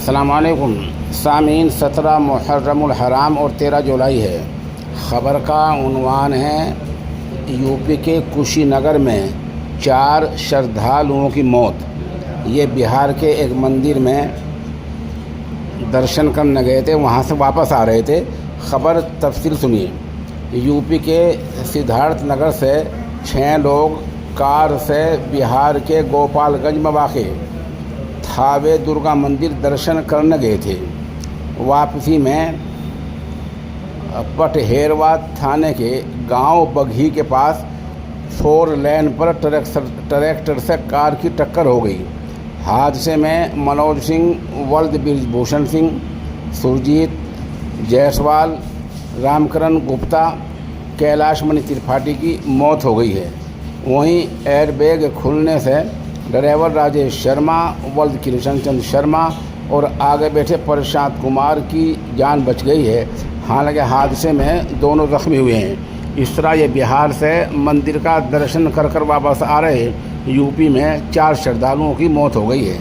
अस्सलाम वालेकुम सामीन। 17 मुहर्रमुल हराम और 13 जुलाई है। ख़बर का उन्वान है यूपी के कुशीनगर में 4 श्रद्धालुओं की मौत। ये बिहार के एक मंदिर में दर्शन करने गए थे, वहाँ से वापस आ रहे थे। ख़बर तफसील सुनिए। यूपी के सिद्धार्थ नगर से 6 लोग कार से बिहार के गोपालगंज में वाक़ थावे दुर्गा मंदिर दर्शन करने गए थे। वापसी में पटहेरवा थाने के गांव बघी के पास 4 लेन पर ट्रैक्टर से कार की टक्कर हो गई। हादसे में मनोज सिंह, वल्द ब्रिजभूषण सिंह, सुरजीत जायसवाल, रामकरण गुप्ता, कैलाश मणि त्रिपाठी की मौत हो गई है। वहीं एयरबैग खुलने से ड्राइवर राजेश शर्मा, वल्द कृष्ण चंद्र शर्मा और आगे बैठे प्रशांत कुमार की जान बच गई है। हालांकि हादसे में दोनों जख्मी हुए हैं। इस तरह ये बिहार से मंदिर का दर्शन कर वापस आ रहे यूपी में 4 श्रद्धालुओं की मौत हो गई है।